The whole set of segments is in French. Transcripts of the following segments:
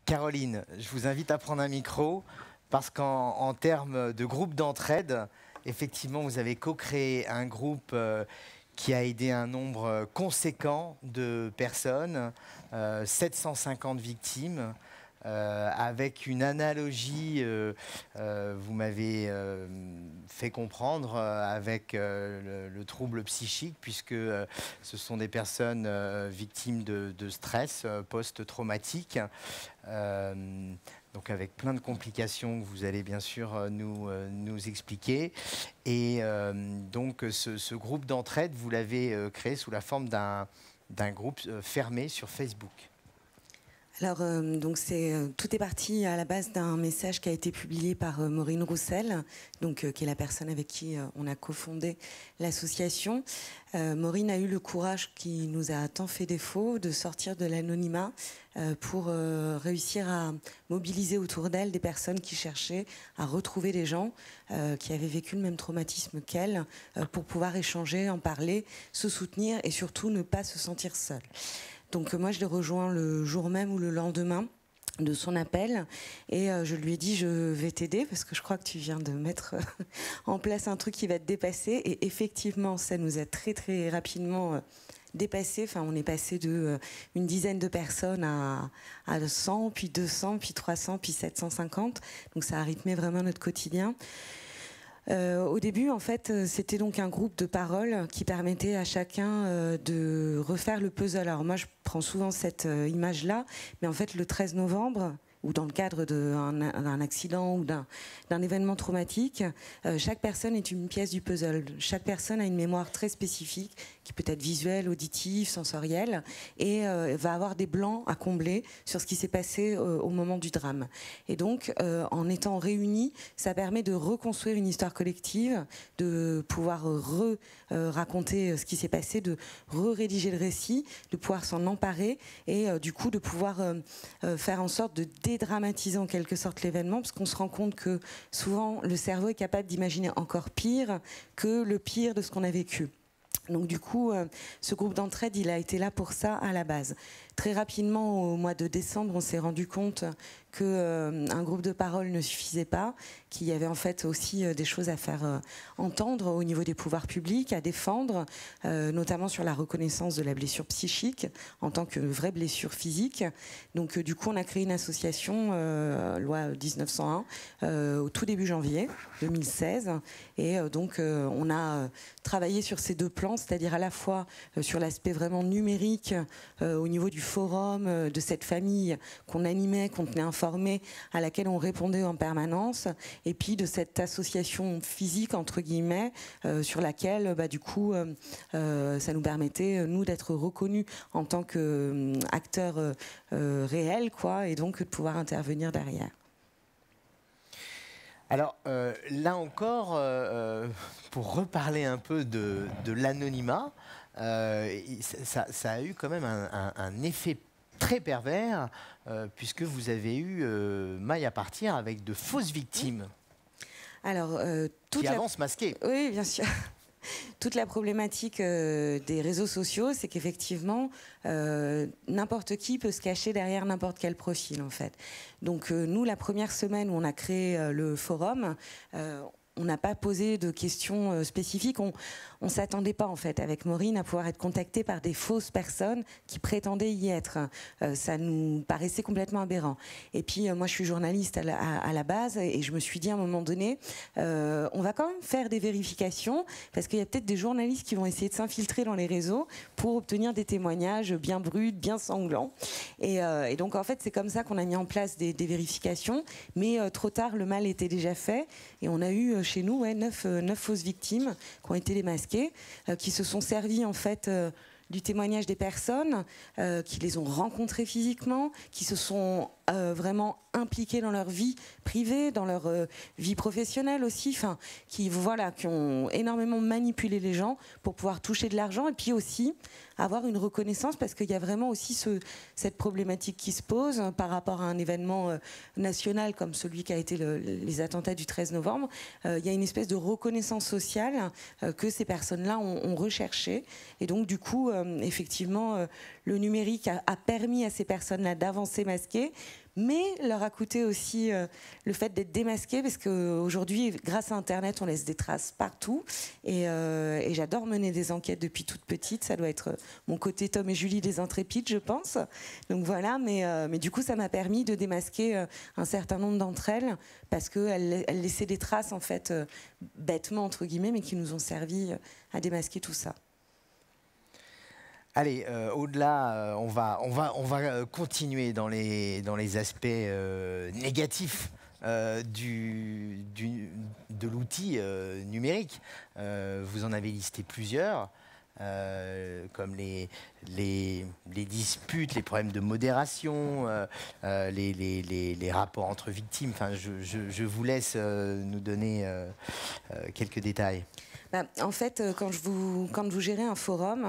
Caroline, je vous invite à prendre un micro parce qu'en termes de groupe d'entraide, effectivement, vous avez co-créé un groupe qui a aidé un nombre conséquent de personnes, 750 victimes. Avec une analogie, vous m'avez fait comprendre, avec le trouble psychique, puisque ce sont des personnes victimes de stress post-traumatique, donc avec plein de complications que vous allez bien sûr nous expliquer. Et donc ce groupe d'entraide, vous l'avez créé sous la forme d'un groupe fermé sur Facebook. Alors, tout est parti à la base d'un message qui a été publié par Maureen Roussel, qui est la personne avec qui on a cofondé l'association. Maureen a eu le courage qui nous a tant fait défaut de sortir de l'anonymat pour réussir à mobiliser autour d'elle des personnes qui cherchaient à retrouver des gens qui avaient vécu le même traumatisme qu'elle, pour pouvoir échanger, en parler, se soutenir et surtout ne pas se sentir seule. Donc moi, je l'ai rejoint le jour même ou le lendemain de son appel et je lui ai dit je vais t'aider parce que je crois que tu viens de mettre en place un truc qui va te dépasser. Et effectivement, ça nous a très très rapidement dépassé. Enfin, on est passé de une dizaine de personnes à 100, puis 200, puis 300, puis 750. Donc ça a rythmé vraiment notre quotidien. Au début, en fait, c'était donc un groupe de parole qui permettait à chacun de refaire le puzzle. Alors moi, je prends souvent cette image-là, mais en fait, le 13 novembre, ou dans le cadre d'un accident ou d'un événement traumatique, chaque personne est une pièce du puzzle. Chaque personne a une mémoire très spécifique, qui peut être visuelle, auditive, sensorielle, et va avoir des blancs à combler sur ce qui s'est passé au moment du drame. Et donc, en étant réunis, ça permet de reconstruire une histoire collective, de pouvoir raconter ce qui s'est passé, de rédiger le récit, de pouvoir s'en emparer, et du coup de pouvoir faire en sorte de dédramatiser en quelque sorte l'événement, parce qu'on se rend compte que souvent le cerveau est capable d'imaginer encore pire que le pire de ce qu'on a vécu. Donc du coup, ce groupe d'entraide, il a été là pour ça à la base. Très rapidement, au mois de décembre, on s'est rendu compte qu'un groupe de parole ne suffisait pas, qu'il y avait en fait aussi des choses à faire entendre au niveau des pouvoirs publics, à défendre, notamment sur la reconnaissance de la blessure psychique en tant que vraie blessure physique. Donc du coup, on a créé une association, loi 1901, au tout début janvier 2016. Et donc, on a travaillé sur ces deux plans, c'est-à-dire à la fois sur l'aspect vraiment numérique, au niveau du forum, de cette famille qu'on animait, qu'on tenait informée, à laquelle on répondait en permanence, et puis de cette association physique, entre guillemets, sur laquelle, du coup, ça nous permettait, nous, d'être reconnus en tant qu'acteurs réels, quoi, et donc de pouvoir intervenir derrière. Alors là encore, pour reparler un peu de l'anonymat, ça a eu quand même un effet très pervers, puisque vous avez eu maille à partir avec de fausses victimes. Alors, qui avancent masquées. Oui, bien sûr. Toute la problématique des réseaux sociaux, c'est qu'effectivement, n'importe qui peut se cacher derrière n'importe quel profil, en fait. Donc, nous, la première semaine où on a créé le forum, on n'a pas posé de questions spécifiques. On ne s'attendait pas, en fait, avec Maureen, à pouvoir être contacté par des fausses personnes qui prétendaient y être. Ça nous paraissait complètement aberrant. Et puis, moi, je suis journaliste à la base, et je me suis dit à un moment donné, on va quand même faire des vérifications, parce qu'il y a peut-être des journalistes qui vont essayer de s'infiltrer dans les réseaux pour obtenir des témoignages bien bruts, bien sanglants. Et donc, en fait, c'est comme ça qu'on a mis en place des vérifications. Mais trop tard, le mal était déjà fait. Et on a eu chez nous 9 fausses victimes qui ont été démasquées, qui se sont servies en fait du témoignage des personnes, qui les ont rencontrées physiquement, qui se sont vraiment impliquées dans leur vie privée, dans leur vie professionnelle aussi, qui ont énormément manipulé les gens pour pouvoir toucher de l'argent, et puis aussi avoir une reconnaissance, parce qu'il y a vraiment aussi cette problématique qui se pose par rapport à un événement national comme celui qui a été les attentats du 13 novembre. Il y a une espèce de reconnaissance sociale que ces personnes-là ont recherchée, et donc du coup, effectivement, le numérique a permis à ces personnes-là d'avancer masquées, mais leur a coûté aussi le fait d'être démasqués, parce qu'aujourd'hui, grâce à Internet, on laisse des traces partout. Et j'adore mener des enquêtes depuis toute petite. Ça doit être mon côté Tom et Julie des Intrépides, je pense. Donc voilà, mais du coup, ça m'a permis de démasquer un certain nombre d'entre elles, parce qu'elles laissaient des traces, en fait, bêtement, entre guillemets, mais qui nous ont servi à démasquer tout ça. Allez, au-delà, on va continuer dans les aspects négatifs de l'outil numérique. Vous en avez listé plusieurs, comme les disputes, les problèmes de modération, les rapports entre victimes. Enfin, je vous laisse nous donner quelques détails. En fait, quand vous gérez un forum,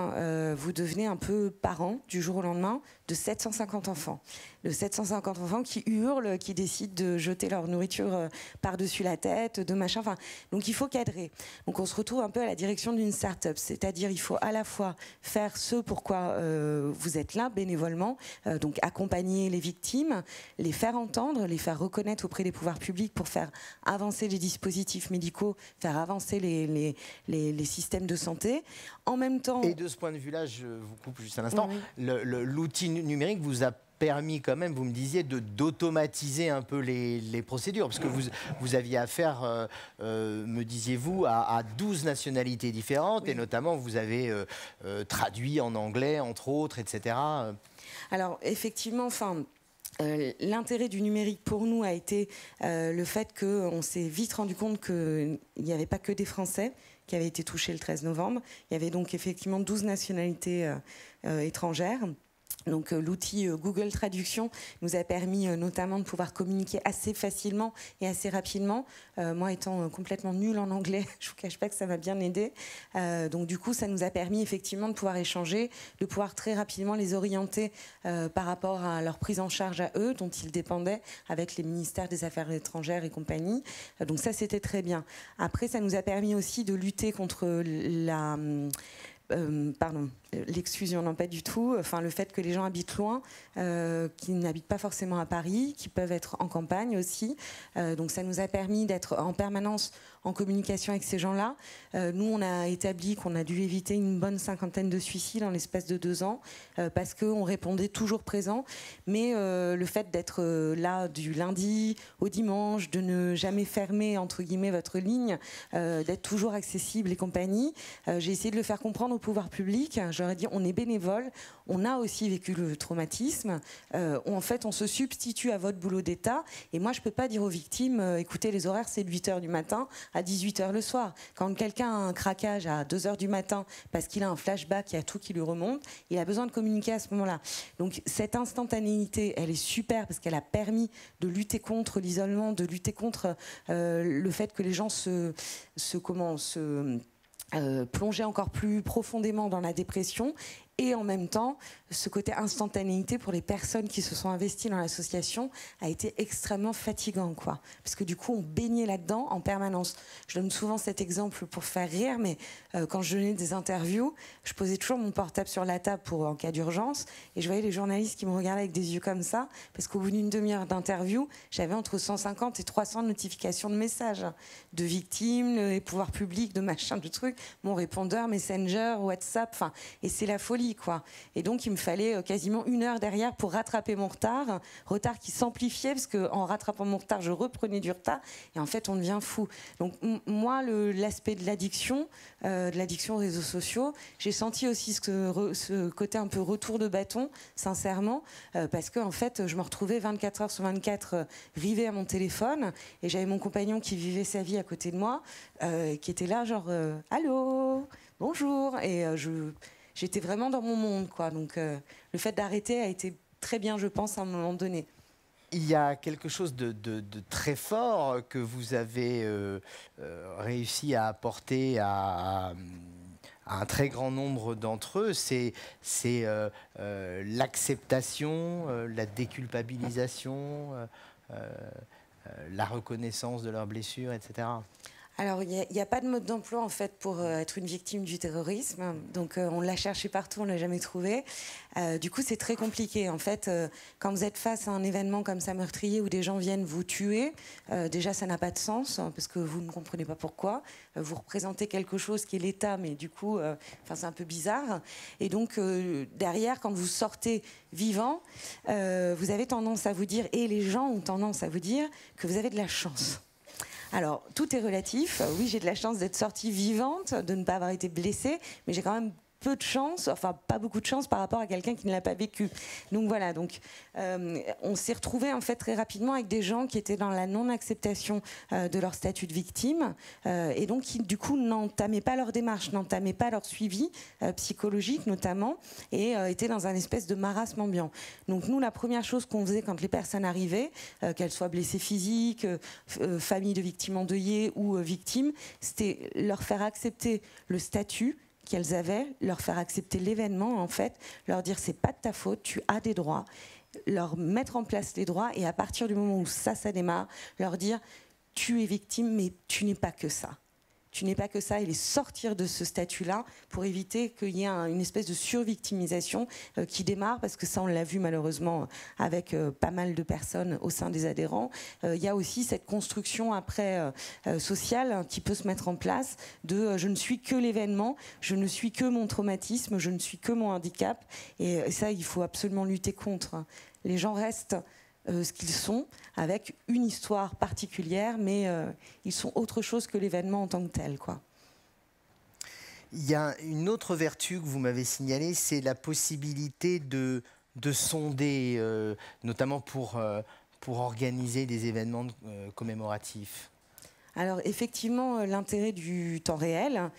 vous devenez un peu parent du jour au lendemain de 750 enfants. De 750 enfants qui hurlent, qui décident de jeter leur nourriture par-dessus la tête, de machin. Enfin, donc il faut cadrer. Donc on se retrouve un peu à la direction d'une start-up. C'est-à-dire il faut à la fois faire ce pourquoi vous êtes là bénévolement, donc accompagner les victimes, les faire entendre, les faire reconnaître auprès des pouvoirs publics pour faire avancer les dispositifs médicaux, faire avancer les systèmes de santé. En même temps... Et de ce point de vue-là, je vous coupe juste un instant, l'outil numérique vous a permis quand même, vous me disiez, d'automatiser un peu les procédures, parce que vous aviez affaire, me disiez-vous, à 12 nationalités différentes, et notamment vous avez traduit en anglais, entre autres, etc. Alors, effectivement, enfin... l'intérêt du numérique pour nous a été le fait qu'on s'est vite rendu compte qu'il n'y avait pas que des Français qui avaient été touchés le 13 novembre. Il y avait donc effectivement 12 nationalités étrangères. Donc l'outil Google Traduction nous a permis notamment de pouvoir communiquer assez facilement et assez rapidement. Moi étant complètement nulle en anglais, je ne vous cache pas que ça m'a bien aidé. Donc du coup, ça nous a permis effectivement de pouvoir échanger, de pouvoir très rapidement les orienter par rapport à leur prise en charge à eux, dont ils dépendaient avec les ministères des Affaires étrangères et compagnie. Donc ça, c'était très bien. Après, ça nous a permis aussi de lutter contre l'exclusion, non pas du tout, enfin le fait que les gens habitent loin, qui n'habitent pas forcément à Paris, qui peuvent être en campagne aussi, donc ça nous a permis d'être en permanence en communication avec ces gens-là. Nous, on a établi qu'on a dû éviter une bonne 50aine de suicides en l'espace de 2 ans, parce qu'on répondait toujours présent, mais le fait d'être là du lundi au dimanche, de ne jamais fermer, entre guillemets, votre ligne, d'être toujours accessible et compagnie, j'ai essayé de le faire comprendre au pouvoir public. J'aurais dit, on est bénévole, on a aussi vécu le traumatisme, en fait, on se substitue à votre boulot d'État, et moi, je ne peux pas dire aux victimes, écoutez, les horaires, c'est de 8h du matin à 18h le soir. Quand quelqu'un a un craquage à 2h du matin parce qu'il a un flashback, il y a tout qui lui remonte, il a besoin de communiquer à ce moment-là. Donc cette instantanéité, elle est super parce qu'elle a permis de lutter contre l'isolement, de lutter contre le fait que les gens plonger encore plus profondément dans la dépression, et en même temps, ce côté instantanéité pour les personnes qui se sont investies dans l'association a été extrêmement fatigant, quoi. Parce que du coup, on baignait là-dedans en permanence. Je donne souvent cet exemple pour faire rire, mais quand je donnais des interviews, je posais toujours mon portable sur la table en cas d'urgence, et je voyais les journalistes qui me regardaient avec des yeux comme ça, parce qu'au bout d'une demi-heure d'interview, j'avais entre 150 et 300 notifications de messages de victimes, les pouvoirs publics, de machin, de trucs, mon répondeur, Messenger, WhatsApp, enfin, et c'est la folie, quoi. Et donc il me fallait quasiment 1 heure derrière pour rattraper mon retard qui s'amplifiait parce qu'en rattrapant mon retard, je reprenais du retard, et en fait on devient fou. Donc moi, l'aspect de l'addiction aux réseaux sociaux, j'ai senti aussi ce côté un peu retour de bâton, sincèrement, parce que en fait je me retrouvais 24 heures sur 24 rivée à mon téléphone, et j'avais mon compagnon qui vivait sa vie à côté de moi, qui était là genre allô, bonjour, et j'étais vraiment dans mon monde, quoi. Donc le fait d'arrêter a été très bien, je pense, à un moment donné. Il y a quelque chose de très fort que vous avez réussi à apporter à un très grand nombre d'entre eux, c'est l'acceptation, la déculpabilisation, la reconnaissance de leurs blessures, etc. Alors, il n'y a pas de mode d'emploi, en fait, pour être une victime du terrorisme. Donc, on l'a cherché partout, on ne l'a jamais trouvé. Du coup, c'est très compliqué. En fait, quand vous êtes face à un événement comme ça meurtrier où des gens viennent vous tuer, déjà, ça n'a pas de sens, hein, parce que vous ne comprenez pas pourquoi. Vous représentez quelque chose qui est l'État, mais du coup, c'est un peu bizarre. Et donc, derrière, quand vous sortez vivant, vous avez tendance à vous dire, et les gens ont tendance à vous dire, que vous avez de la chance. Alors, tout est relatif. Oui, j'ai de la chance d'être sortie vivante, de ne pas avoir été blessée, mais j'ai quand même peu de chance, enfin pas beaucoup de chance par rapport à quelqu'un qui ne l'a pas vécu. Donc voilà, on s'est retrouvé en fait très rapidement avec des gens qui étaient dans la non-acceptation de leur statut de victime et donc qui du coup n'entamaient pas leur démarche, n'entamaient pas leur suivi psychologique notamment et étaient dans un espèce de marasme ambiant. Donc nous, la première chose qu'on faisait quand les personnes arrivaient, qu'elles soient blessées physiques, famille de victimes endeuillées ou victimes, c'était leur faire accepter le statut qu'elles avaient, leur faire accepter l'événement, en fait, leur dire c'est pas de ta faute, tu as des droits, leur mettre en place les droits et à partir du moment où ça démarre, leur dire tu es victime mais tu n'es pas que ça. Tu n'es pas que ça, et les sortir de ce statut-là pour éviter qu'il y ait une espèce de survictimisation qui démarre, parce que ça, on l'a vu malheureusement avec pas mal de personnes au sein des adhérents. Il y a aussi cette construction après sociale qui peut se mettre en place de je ne suis que l'événement, je ne suis que mon traumatisme, je ne suis que mon handicap, et ça, il faut absolument lutter contre. Les gens restent ce qu'ils sont, avec une histoire particulière, mais ils sont autre chose que l'événement en tant que tel, quoi. Il y a une autre vertu que vous m'avez signalée, c'est la possibilité de sonder, notamment pour organiser des événements commémoratifs. Alors effectivement, l'intérêt du temps réel,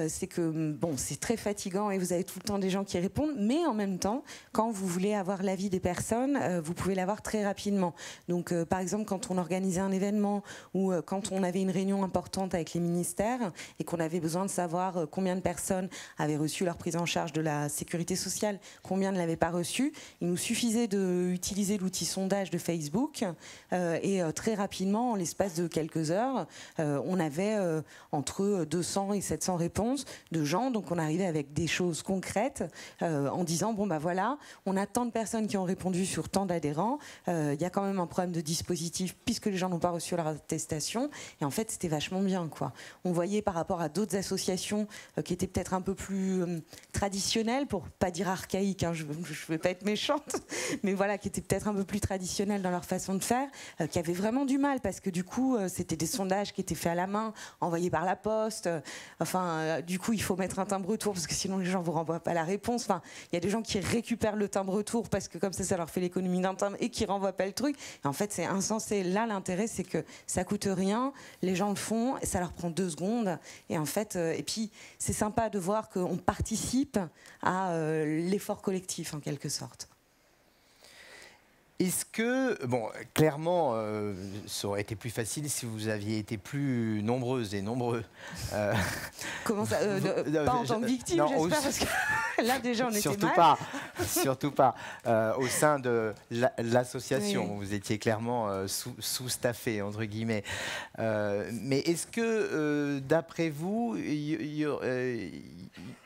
c'est que bon, c'est très fatigant et vous avez tout le temps des gens qui répondent, mais en même temps, quand vous voulez avoir l'avis des personnes, vous pouvez l'avoir très rapidement. Donc par exemple, quand on organisait un événement ou quand on avait une réunion importante avec les ministères et qu'on avait besoin de savoir combien de personnes avaient reçu leur prise en charge de la sécurité sociale, combien ne l'avaient pas reçu, il nous suffisait d'utiliser l'outil sondage de Facebook et très rapidement, en l'espace de quelques heures, on avait entre 200 et 700 réponses de gens, donc on arrivait avec des choses concrètes en disant bon bah voilà, on a tant de personnes qui ont répondu sur tant d'adhérents, il y a quand même un problème de dispositif puisque les gens n'ont pas reçu leur attestation, et en fait c'était vachement bien, quoi. On voyait par rapport à d'autres associations qui étaient peut-être un peu plus traditionnelles, pour pas dire archaïques, hein, je vais pas être méchante, mais voilà, qui étaient peut-être un peu plus traditionnelles dans leur façon de faire, qui avaient vraiment du mal parce que du coup c'était des sondages qui étaient faits à la main, envoyés par la poste, du coup il faut mettre un timbre-tour parce que sinon les gens vous renvoient pas la réponse. Enfin, il y a des gens qui récupèrent le timbre-tour parce que comme ça leur fait l'économie d'un timbre et qui renvoient pas le truc. Et en fait c'est insensé. Là l'intérêt c'est que ça coûte rien, les gens le font, et ça leur prend 2 secondes. Et en fait, et puis c'est sympa de voir qu'on participe à l'effort collectif en quelque sorte. Est-ce que, bon, clairement, ça aurait été plus facile si vous aviez été plus nombreuses et nombreux. Comment ça pas en tant que victime, j'espère, parce que là déjà on était surtout mal. Surtout pas. Au sein de l'association, Oui. vous étiez clairement sous-staffé, entre guillemets. Mais est-ce que, d'après vous,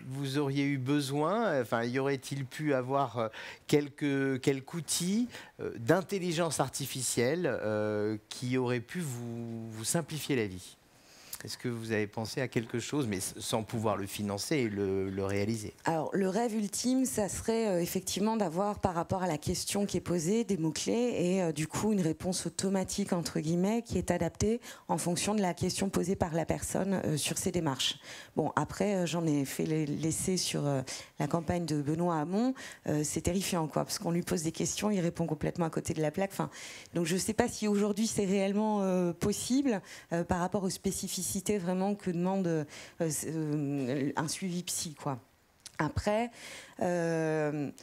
vous auriez eu besoin, enfin, y aurait-il pu avoir quelques outils d'intelligence artificielle qui auraient pu vous simplifier la vie? Est-ce que vous avez pensé à quelque chose, mais sans pouvoir le financer et le réaliser? Alors, le rêve ultime, ça serait effectivement d'avoir, par rapport à la question qui est posée, des mots-clés et du coup une réponse automatique, entre guillemets, qui est adaptée en fonction de la question posée par la personne sur ses démarches. Bon, après, j'en ai fait l'essai sur la campagne de Benoît Hamon. C'est terrifiant, quoi, parce qu'on lui pose des questions, il répond complètement à côté de la plaque. Enfin, donc, je ne sais pas si aujourd'hui c'est réellement possible par rapport aux spécificités vraiment que demande un suivi psy, quoi. Après, il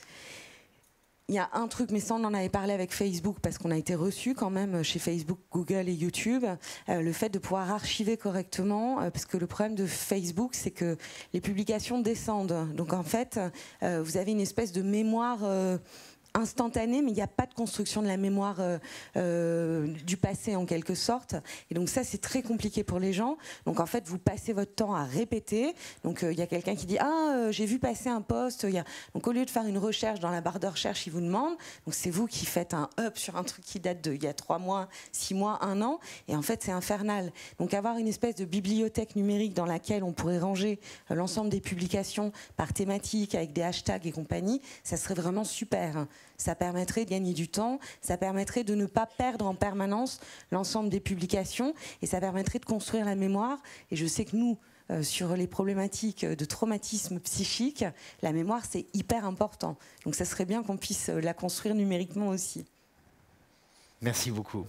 y a un truc, mais ça on en avait parlé avec Facebook parce qu'on a été reçu quand même chez Facebook, Google et YouTube, le fait de pouvoir archiver correctement, parce que le problème de Facebook c'est que les publications descendent. Donc en fait, vous avez une espèce de mémoire instantané, mais il n'y a pas de construction de la mémoire du passé en quelque sorte. Et donc ça, c'est très compliqué pour les gens. Donc en fait, vous passez votre temps à répéter. Donc il y a quelqu'un qui dit j'ai vu passer un post. Donc au lieu de faire une recherche dans la barre de recherche, il vous demande. Donc c'est vous qui faites un up sur un truc qui date d'il y a 3 mois, 6 mois, 1 an. Et en fait, c'est infernal. Donc avoir une espèce de bibliothèque numérique dans laquelle on pourrait ranger l'ensemble des publications par thématique avec des hashtags et compagnie, ça serait vraiment super. Ça permettrait de gagner du temps, ça permettrait de ne pas perdre en permanence l'ensemble des publications et ça permettrait de construire la mémoire. Et je sais que nous, sur les problématiques de traumatisme psychique, la mémoire, c'est hyper important. Donc ça serait bien qu'on puisse la construire numériquement aussi. Merci beaucoup.